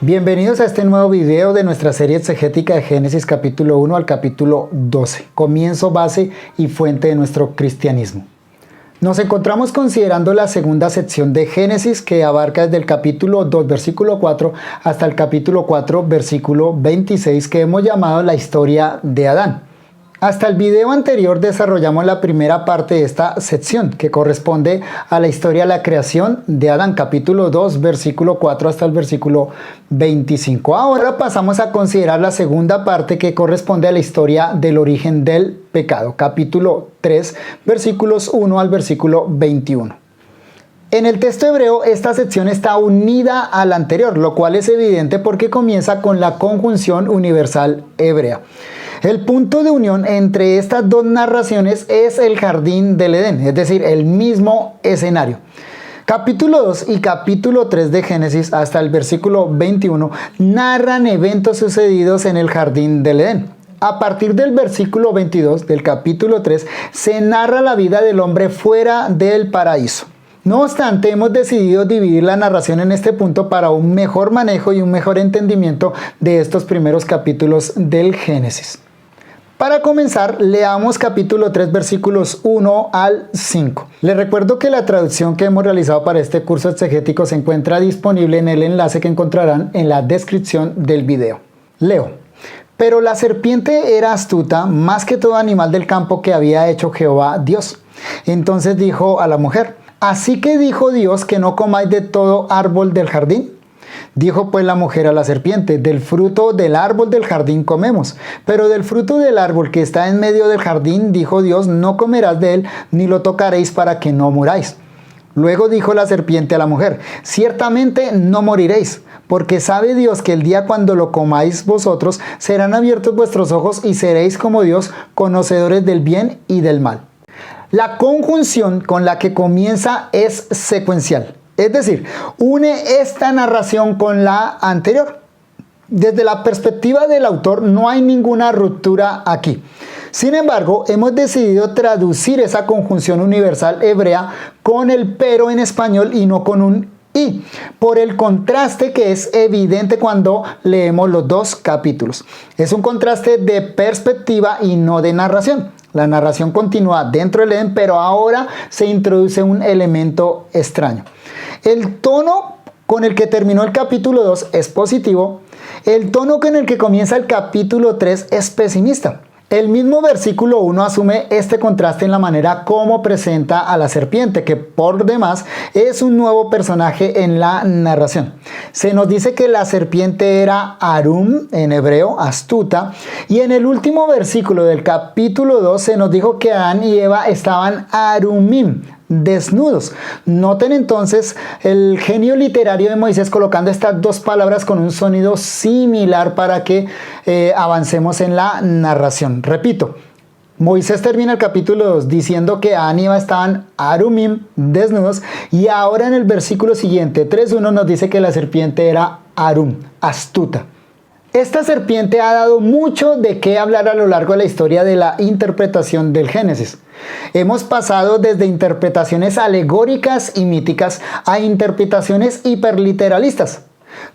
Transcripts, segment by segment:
Bienvenidos a este nuevo video de nuestra serie exegética de Génesis capítulo 1 al capítulo 12, comienzo, base y fuente de nuestro cristianismo. Nos encontramos considerando la segunda sección de Génesis que abarca desde el capítulo 2 versículo 4 hasta el capítulo 4 versículo 26 que hemos llamado la historia de Adán. Hasta el video anterior desarrollamos la primera parte de esta sección que corresponde a la historia de la creación de Adán, capítulo 2, versículo 4 hasta el versículo 25. Ahora pasamos a considerar la segunda parte que corresponde a la historia del origen del pecado, capítulo 3, versículos 1 al versículo 21. En el texto hebreo esta sección está unida a la anterior, lo cual es evidente porque comienza con la conjunción universal hebrea. El punto de unión entre estas dos narraciones es el jardín del Edén, es decir, el mismo escenario. Capítulo 2 y capítulo 3 de Génesis hasta el versículo 21 narran eventos sucedidos en el jardín del Edén. A partir del versículo 22 del capítulo 3 se narra la vida del hombre fuera del paraíso. No obstante, hemos decidido dividir la narración en este punto para un mejor manejo y un mejor entendimiento de estos primeros capítulos del Génesis. Para comenzar, leamos capítulo 3, versículos 1 al 5. Les recuerdo que la traducción que hemos realizado para este curso exegético se encuentra disponible en el enlace que encontrarán en la descripción del video. Leo. Pero la serpiente era astuta más que todo animal del campo que había hecho Jehová Dios. Entonces dijo a la mujer: ¿así que dijo Dios que no comáis de todo árbol del jardín? Dijo pues la mujer a la serpiente: del fruto del árbol del jardín comemos, pero del fruto del árbol que está en medio del jardín, dijo Dios, no comerás de él, ni lo tocaréis para que no muráis. Luego dijo la serpiente a la mujer: ciertamente no moriréis, porque sabe Dios que el día cuando lo comáis vosotros, serán abiertos vuestros ojos y seréis como Dios, conocedores del bien y del mal. La conjunción con la que comienza es secuencial. Es decir, une esta narración con la anterior. Desde la perspectiva del autor no hay ninguna ruptura aquí. Sin embargo, hemos decidido traducir esa conjunción universal hebrea con el pero en español y no con un y, por el contraste que es evidente cuando leemos los dos capítulos. Es un contraste de perspectiva y no de narración. La narración continúa dentro del Edén, pero ahora se introduce un elemento extraño. El tono con el que terminó el capítulo 2 es positivo. El tono con el que comienza el capítulo 3 es pesimista. El mismo versículo 1 asume este contraste en la manera como presenta a la serpiente, que por demás es un nuevo personaje en la narración. Se nos dice que la serpiente era Arum, en hebreo, astuta, y en el último versículo del capítulo 2 se nos dijo que Adán y Eva estaban Arumim, desnudos. Noten entonces el genio literario de Moisés colocando estas dos palabras con un sonido similar para que avancemos en la narración. Repito, Moisés termina el capítulo 2 diciendo que Adán y Eva estaban Arumim, desnudos, y ahora en el versículo siguiente, 3.1, nos dice que la serpiente era Arum, astuta. Esta serpiente ha dado mucho de qué hablar a lo largo de la historia de la interpretación del Génesis. Hemos pasado desde interpretaciones alegóricas y míticas a interpretaciones hiperliteralistas.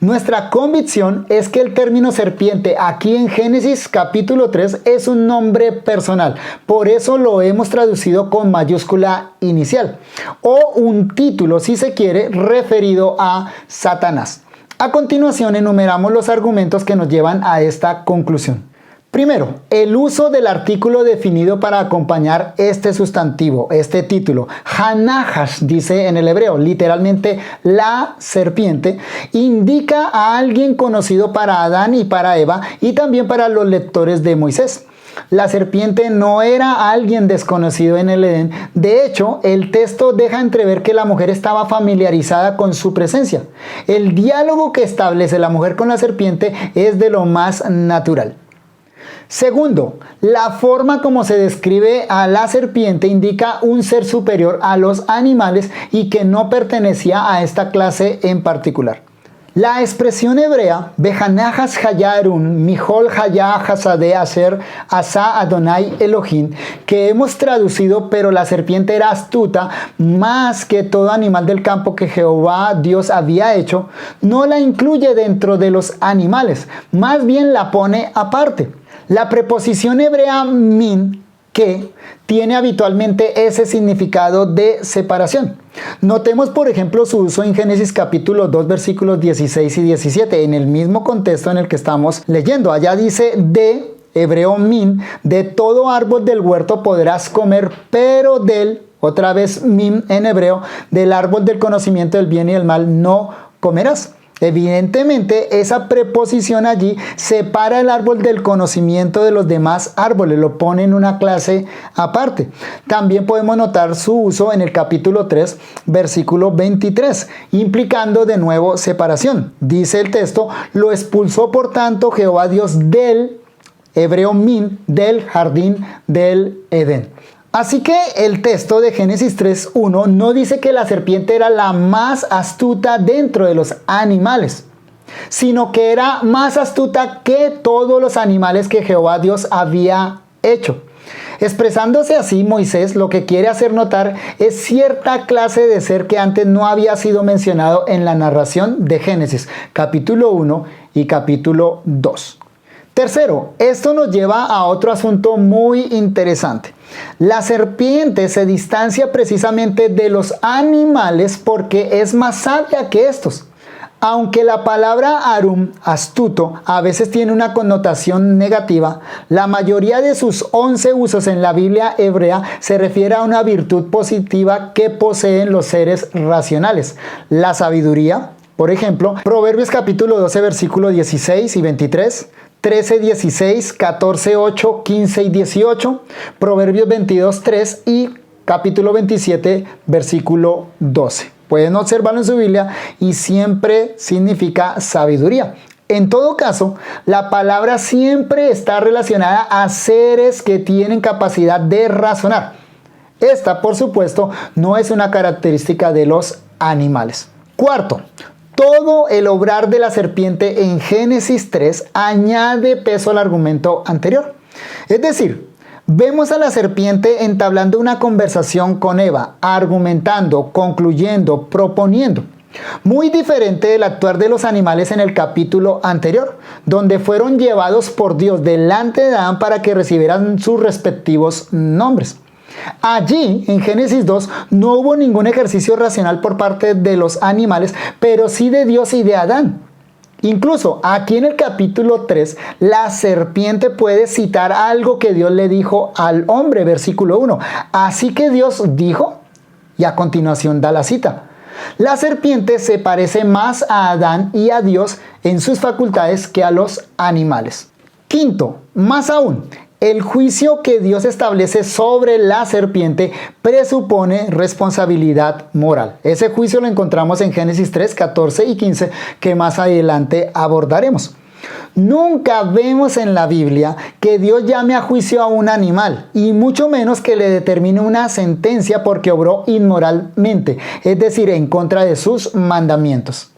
Nuestra convicción es que el término serpiente aquí en Génesis capítulo 3 es un nombre personal, por eso lo hemos traducido con mayúscula inicial, o un título si se quiere referido a Satanás. A continuación enumeramos los argumentos que nos llevan a esta conclusión. Primero, el uso del artículo definido para acompañar este sustantivo, este título. Hanahash, dice en el hebreo, literalmente la serpiente, indica a alguien conocido para Adán y para Eva y también para los lectores de Moisés. La serpiente no era alguien desconocido en el Edén. De hecho, el texto deja entrever que la mujer estaba familiarizada con su presencia. El diálogo que establece la mujer con la serpiente es de lo más natural. Segundo, la forma como se describe a la serpiente indica un ser superior a los animales y que no pertenecía a esta clase en particular. La expresión hebrea, Bejanahas Hayarun, Mijol Hayah Hasadeh Asher, Asa Adonai Elohim, que hemos traducido, pero la serpiente era astuta más que todo animal del campo que Jehová Dios había hecho, no la incluye dentro de los animales, más bien la pone aparte. La preposición hebrea min, que tiene habitualmente ese significado de separación. Notemos, por ejemplo, su uso en Génesis capítulo 2, versículos 16 y 17, en el mismo contexto en el que estamos leyendo. Allá dice, de hebreo min, de todo árbol del huerto podrás comer, pero del, otra vez min en hebreo, del árbol del conocimiento del bien y del mal no comerás. Evidentemente, esa preposición allí separa el árbol del conocimiento de los demás árboles, lo pone en una clase aparte. También podemos notar su uso en el capítulo 3, versículo 23, implicando de nuevo separación. Dice el texto, lo expulsó por tanto Jehová Dios del, hebreo min, del jardín del Edén. Así que el texto de Génesis 3:1 no dice que la serpiente era la más astuta dentro de los animales, sino que era más astuta que todos los animales que Jehová Dios había hecho. Expresándose así, Moisés lo que quiere hacer notar es cierta clase de ser que antes no había sido mencionado en la narración de Génesis, capítulo 1 y capítulo 2. Tercero, esto nos lleva a otro asunto muy interesante. La serpiente se distancia precisamente de los animales porque es más sabia que estos. Aunque la palabra arum, astuto, a veces tiene una connotación negativa, la mayoría de sus 11 usos en la Biblia hebrea se refiere a una virtud positiva que poseen los seres racionales. La sabiduría, por ejemplo, Proverbios capítulo 12, versículos 16 y 23, 13, 16, 14, 8, 15 y 18, Proverbios 22, 3 y capítulo 27, versículo 12. Pueden observarlo en su Biblia y siempre significa sabiduría. En todo caso, la palabra siempre está relacionada a seres que tienen capacidad de razonar. Esta, por supuesto, no es una característica de los animales. Cuarto, todo el obrar de la serpiente en Génesis 3 añade peso al argumento anterior. Es decir, vemos a la serpiente entablando una conversación con Eva, argumentando, concluyendo, proponiendo. Muy diferente del actuar de los animales en el capítulo anterior, donde fueron llevados por Dios delante de Adán para que recibieran sus respectivos nombres. Allí, en Génesis 2, no hubo ningún ejercicio racional por parte de los animales, pero sí de Dios y de Adán. Incluso aquí en el capítulo 3, la serpiente puede citar algo que Dios le dijo al hombre, versículo 1. Así que Dios dijo, y a continuación da la cita. La serpiente se parece más a Adán y a Dios en sus facultades que a los animales. Quinto, más aún, el juicio que Dios establece sobre la serpiente presupone responsabilidad moral. Ese juicio lo encontramos en Génesis 3, 14 y 15, que más adelante abordaremos. Nunca vemos en la Biblia que Dios llame a juicio a un animal, y mucho menos que le determine una sentencia porque obró inmoralmente, es decir, en contra de sus mandamientos.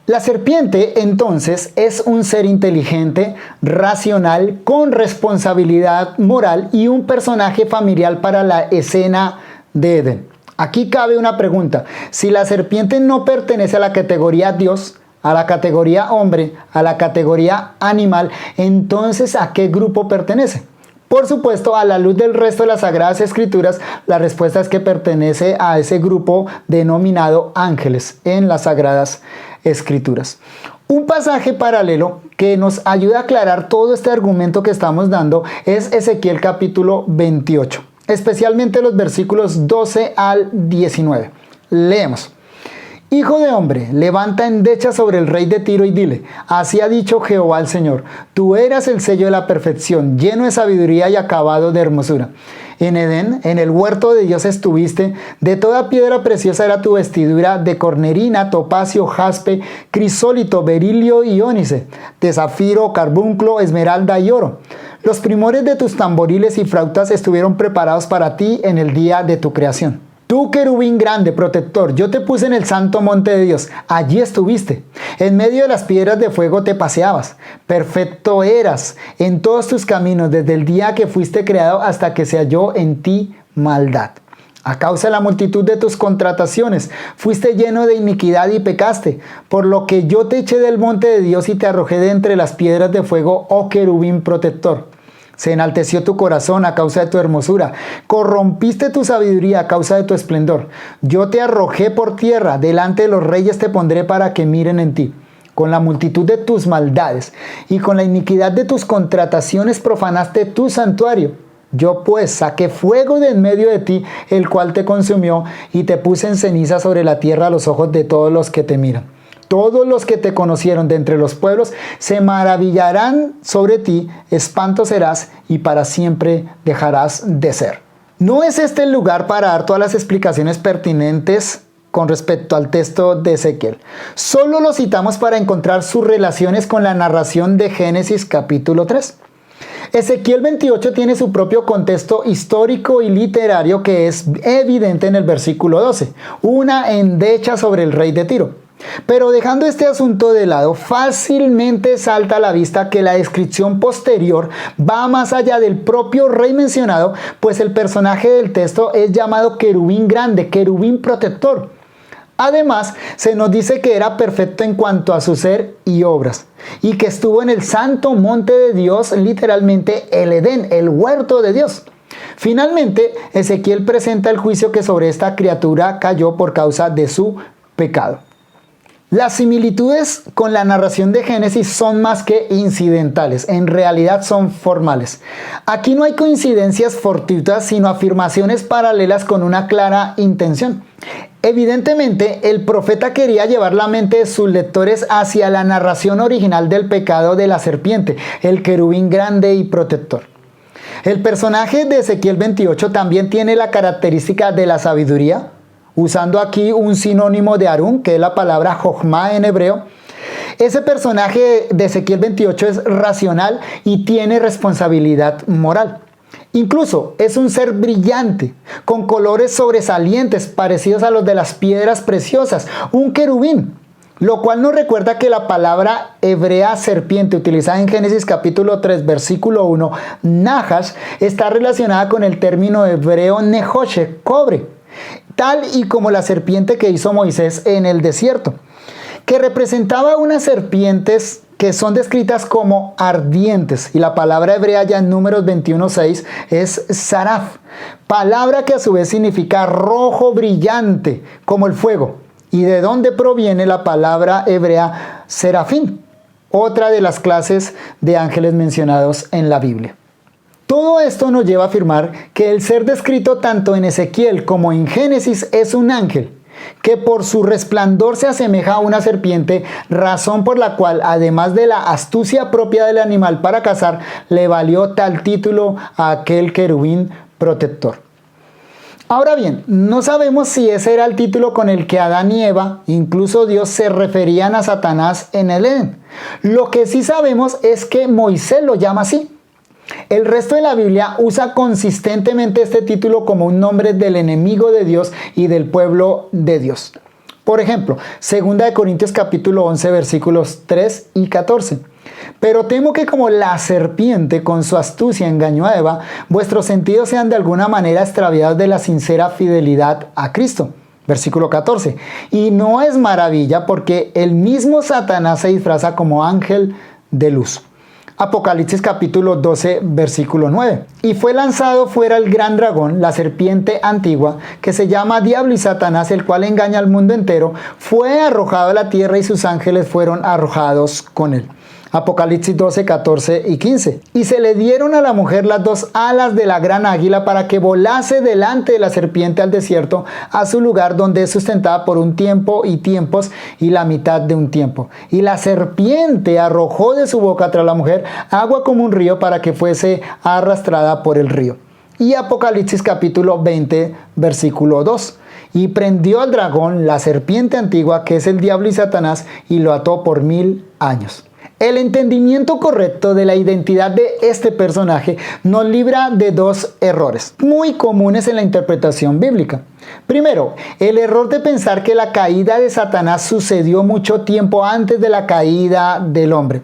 La serpiente, entonces, es un ser inteligente, racional, con responsabilidad moral y un personaje familiar para la escena de Edén. Aquí cabe una pregunta. Si la serpiente no pertenece a la categoría Dios, a la categoría hombre, a la categoría animal, entonces ¿a qué grupo pertenece? Por supuesto, a la luz del resto de las Sagradas Escrituras, la respuesta es que pertenece a ese grupo denominado ángeles en las Sagradas Escrituras. Un pasaje paralelo que nos ayuda a aclarar todo este argumento que estamos dando es Ezequiel capítulo 28, especialmente los versículos 12 al 19. Leemos. Hijo de hombre, levanta endecha sobre el rey de Tiro y dile, así ha dicho Jehová el Señor, tú eras el sello de la perfección, lleno de sabiduría y acabado de hermosura. En Edén, en el huerto de Dios estuviste, de toda piedra preciosa era tu vestidura, de cornerina, topacio, jaspe, crisólito, berilio y ónice, de zafiro, carbunclo, esmeralda y oro. Los primores de tus tamboriles y flautas estuvieron preparados para ti en el día de tu creación. Tú, querubín grande, protector, yo te puse en el santo monte de Dios, allí estuviste. En medio de las piedras de fuego te paseabas. Perfecto eras en todos tus caminos desde el día que fuiste creado hasta que se halló en ti maldad. A causa de la multitud de tus contrataciones, fuiste lleno de iniquidad y pecaste, por lo que yo te eché del monte de Dios y te arrojé de entre las piedras de fuego, oh querubín protector. Se enalteció tu corazón a causa de tu hermosura, corrompiste tu sabiduría a causa de tu esplendor. Yo te arrojé por tierra, delante de los reyes te pondré para que miren en ti. Con la multitud de tus maldades y con la iniquidad de tus contrataciones profanaste tu santuario. Yo pues saqué fuego de en medio de ti, el cual te consumió, y te puse en ceniza sobre la tierra a los ojos de todos los que te miran. Todos los que te conocieron de entre los pueblos se maravillarán sobre ti, espanto serás y para siempre dejarás de ser. No es este el lugar para dar todas las explicaciones pertinentes con respecto al texto de Ezequiel. Solo lo citamos para encontrar sus relaciones con la narración de Génesis capítulo 3. Ezequiel 28 tiene su propio contexto histórico y literario que es evidente en el versículo 12, una endecha sobre el rey de Tiro. Pero dejando este asunto de lado, fácilmente salta a la vista que la descripción posterior va más allá del propio rey mencionado, pues el personaje del texto es llamado querubín grande, querubín protector. Además, se nos dice que era perfecto en cuanto a su ser y obras, y que estuvo en el santo monte de Dios, literalmente el Edén, el huerto de Dios. Finalmente, Ezequiel presenta el juicio que sobre esta criatura cayó por causa de su pecado. Las similitudes con la narración de Génesis son más que incidentales, en realidad son formales. Aquí no hay coincidencias fortuitas, sino afirmaciones paralelas con una clara intención. Evidentemente, el profeta quería llevar la mente de sus lectores hacia la narración original del pecado de la serpiente, el querubín grande y protector. El personaje de Ezequiel 28 también tiene la característica de la sabiduría, usando aquí un sinónimo de Harún, que es la palabra Jochma en hebreo. Ese personaje de Ezequiel 28 es racional y tiene responsabilidad moral. Incluso es un ser brillante, con colores sobresalientes parecidos a los de las piedras preciosas, un querubín, lo cual nos recuerda que la palabra hebrea serpiente utilizada en Génesis capítulo 3 versículo 1, nahash, está relacionada con el término hebreo nehoshe, cobre, tal y como la serpiente que hizo Moisés en el desierto, que representaba unas serpientes que son descritas como ardientes, y la palabra hebrea ya en Números 21:6 es saraf, palabra que a su vez significa rojo brillante, como el fuego, y de donde proviene la palabra hebrea serafín, otra de las clases de ángeles mencionados en la Biblia. Todo esto nos lleva a afirmar que el ser descrito tanto en Ezequiel como en Génesis es un ángel, que por su resplandor se asemeja a una serpiente, razón por la cual, además de la astucia propia del animal para cazar, le valió tal título a aquel querubín protector. Ahora bien, no sabemos si ese era el título con el que Adán y Eva, incluso Dios, se referían a Satanás en el Edén. Lo que sí sabemos es que Moisés lo llama así. El resto de la Biblia usa consistentemente este título como un nombre del enemigo de Dios y del pueblo de Dios. Por ejemplo, 2 Corintios capítulo 11 versículos 3 y 14. Pero temo que como la serpiente con su astucia engañó a Eva, vuestros sentidos sean de alguna manera extraviados de la sincera fidelidad a Cristo. Versículo 14. Y no es maravilla porque el mismo Satanás se disfraza como ángel de luz. Apocalipsis capítulo 12, versículo 9. Y fue lanzado fuera el gran dragón, la serpiente antigua, que se llama Diablo y Satanás, el cual engaña al mundo entero, fue arrojado a la tierra y sus ángeles fueron arrojados con él. Apocalipsis 12, 14 y 15. Y se le dieron a la mujer las dos alas de la gran águila para que volase delante de la serpiente al desierto, a su lugar donde es sustentada por un tiempo y tiempos y la mitad de un tiempo. Y la serpiente arrojó de su boca tras la mujer agua como un río para que fuese arrastrada por el río. Y Apocalipsis capítulo 20, versículo 2. Y prendió al dragón, la serpiente antigua, que es el diablo y Satanás, y lo ató por 1000 años. El entendimiento correcto de la identidad de este personaje nos libra de dos errores muy comunes en la interpretación bíblica. Primero, el error de pensar que la caída de Satanás sucedió mucho tiempo antes de la caída del hombre.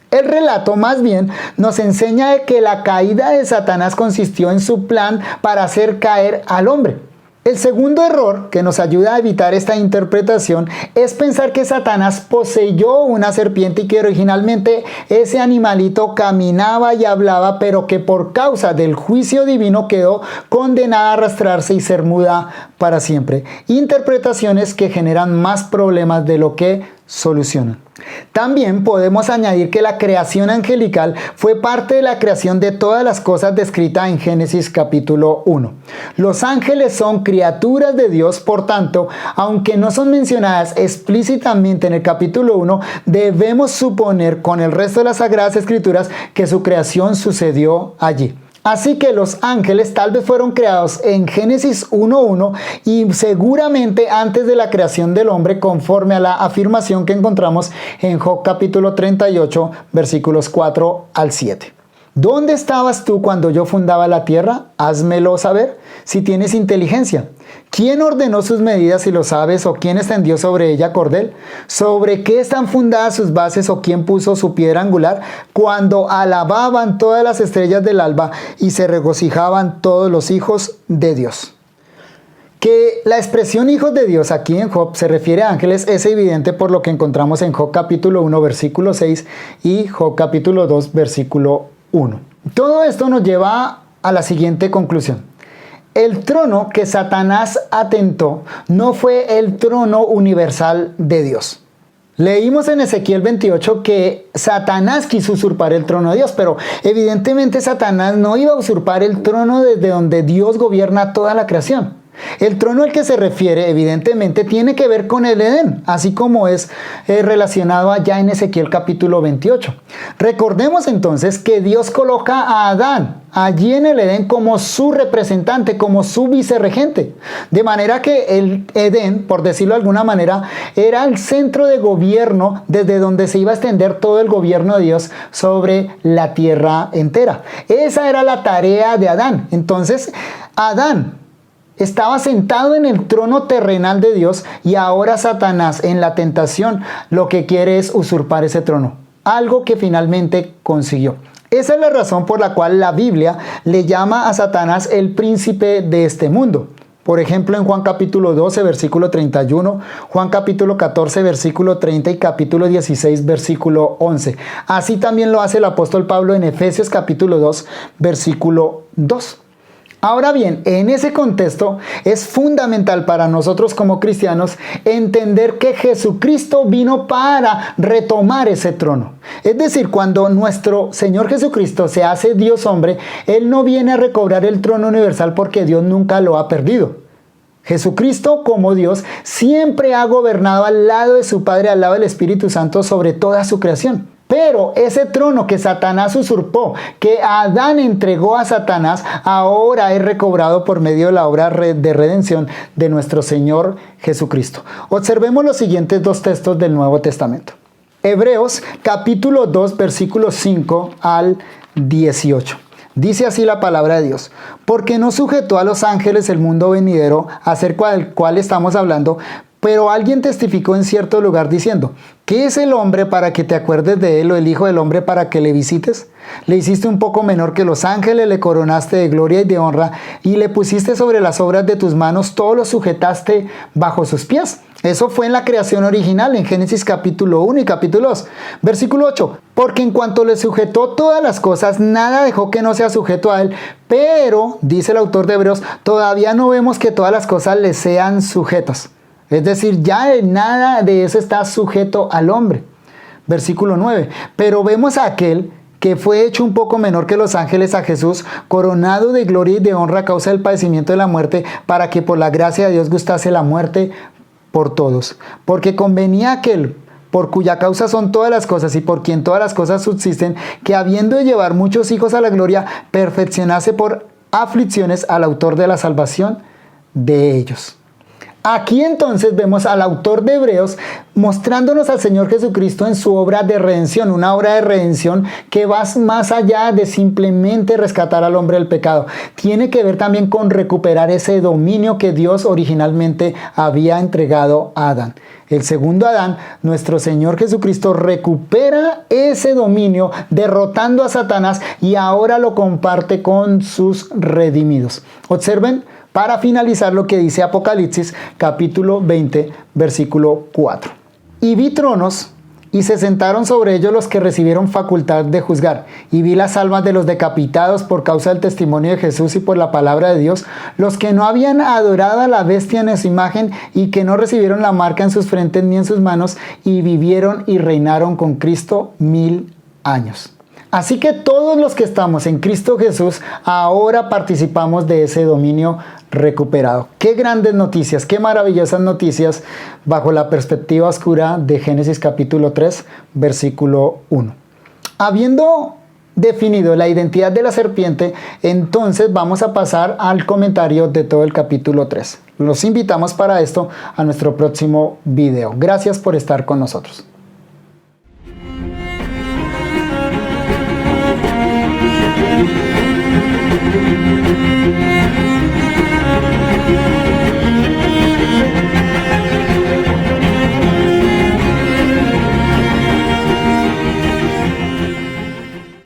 El relato más bien nos enseña que la caída de Satanás consistió en su plan para hacer caer al hombre. El segundo error que nos ayuda a evitar esta interpretación es pensar que Satanás poseyó una serpiente y que originalmente ese animalito caminaba y hablaba, pero que por causa del juicio divino quedó condenada a arrastrarse y ser muda para siempre. Interpretaciones que generan más problemas de lo que solucionan. También podemos añadir que la creación angelical fue parte de la creación de todas las cosas descritas en Génesis capítulo 1. Los ángeles son criaturas de Dios, por tanto, aunque no son mencionadas explícitamente en el capítulo 1, debemos suponer con el resto de las Sagradas Escrituras que su creación sucedió allí. Así que los ángeles tal vez fueron creados en Génesis 1:1 y seguramente antes de la creación del hombre, conforme a la afirmación que encontramos en Job capítulo 38, versículos 4 al 7. ¿Dónde estabas tú cuando yo fundaba la tierra? Házmelo saber, si tienes inteligencia. ¿Quién ordenó sus medidas, si lo sabes, o quién extendió sobre ella cordel? ¿Sobre qué están fundadas sus bases, o quién puso su piedra angular? Cuando alababan todas las estrellas del alba y se regocijaban todos los hijos de Dios. Que la expresión hijos de Dios aquí en Job se refiere a ángeles es evidente por lo que encontramos en Job capítulo 1 versículo 6 y Job capítulo 2 versículo 1. Todo esto nos lleva a la siguiente conclusión. El trono que Satanás atentó no fue el trono universal de Dios. Leímos en Ezequiel 28 que Satanás quiso usurpar el trono de Dios, pero evidentemente Satanás no iba a usurpar el trono desde donde Dios gobierna toda la creación. El trono al que se refiere evidentemente tiene que ver con el Edén, así como es relacionado allá en Ezequiel capítulo 28. Recordemos entonces que Dios coloca a Adán allí en el Edén como su representante, como su vicerregente. De manera que el Edén, por decirlo de alguna manera, era el centro de gobierno desde donde se iba a extender todo el gobierno de Dios sobre la tierra entera. Esa era la tarea de Adán. Entonces, Adán estaba sentado en el trono terrenal de Dios y ahora Satanás en la tentación lo que quiere es usurpar ese trono, algo que finalmente consiguió. Esa es la razón por la cual la Biblia le llama a Satanás el príncipe de este mundo. Por ejemplo, en Juan capítulo 12, versículo 31, Juan capítulo 14, versículo 30 y capítulo 16, versículo 11. Así también lo hace el apóstol Pablo en Efesios capítulo 2, versículo 2. Ahora bien, en ese contexto es fundamental para nosotros como cristianos entender que Jesucristo vino para retomar ese trono. Es decir, cuando nuestro Señor Jesucristo se hace Dios hombre, Él no viene a recobrar el trono universal porque Dios nunca lo ha perdido. Jesucristo como Dios siempre ha gobernado al lado de su Padre, al lado del Espíritu Santo sobre toda su creación. Pero ese trono que Satanás usurpó, que Adán entregó a Satanás, ahora es recobrado por medio de la obra de redención de nuestro Señor Jesucristo. Observemos los siguientes dos textos del Nuevo Testamento. Hebreos capítulo 2 versículos 5 al 18. Dice así la palabra de Dios: porque no sujetó a los ángeles el mundo venidero acerca del cual estamos hablando, pero alguien testificó en cierto lugar diciendo: ¿qué es el hombre para que te acuerdes de él, o el hijo del hombre para que le visites? Le hiciste un poco menor que los ángeles, le coronaste de gloria y de honra, y le pusiste sobre las obras de tus manos, todo lo sujetaste bajo sus pies. Eso fue en la creación original, en Génesis capítulo 1 y capítulo 2. Versículo 8. Porque en cuanto le sujetó todas las cosas, nada dejó que no sea sujeto a él. Pero, dice el autor de Hebreos, todavía no vemos que todas las cosas le sean sujetas. Es decir, ya nada de eso está sujeto al hombre. Versículo 9. Pero vemos a aquel que fue hecho un poco menor que los ángeles, a Jesús, coronado de gloria y de honra a causa del padecimiento de la muerte, para que por la gracia de Dios gustase la muerte por todos. Porque convenía aquel por cuya causa son todas las cosas y por quien todas las cosas subsisten, que habiendo de llevar muchos hijos a la gloria, perfeccionase por aflicciones al autor de la salvación de ellos. Aquí entonces vemos al autor de Hebreos mostrándonos al Señor Jesucristo en su obra de redención, una obra de redención que va más allá de simplemente rescatar al hombre del pecado. Tiene que ver también con recuperar ese dominio que Dios originalmente había entregado a Adán. El segundo Adán, nuestro Señor Jesucristo, recupera ese dominio derrotando a Satanás y ahora lo comparte con sus redimidos. Observen para finalizar lo que dice Apocalipsis capítulo 20 versículo 4. Y vi tronos y se sentaron sobre ellos los que recibieron facultad de juzgar. Y vi las almas de los decapitados por causa del testimonio de Jesús y por la palabra de Dios, los que no habían adorado a la bestia en su imagen y que no recibieron la marca en sus frentes ni en sus manos, y vivieron y reinaron con Cristo 1000 años. Así que todos los que estamos en Cristo Jesús ahora participamos de ese dominio recuperado. Qué grandes noticias, qué maravillosas noticias bajo la perspectiva oscura de Génesis capítulo 3, versículo 1. Habiendo definido la identidad de la serpiente, entonces vamos a pasar al comentario de todo el capítulo 3. Los invitamos para esto a nuestro próximo video. Gracias por estar con nosotros.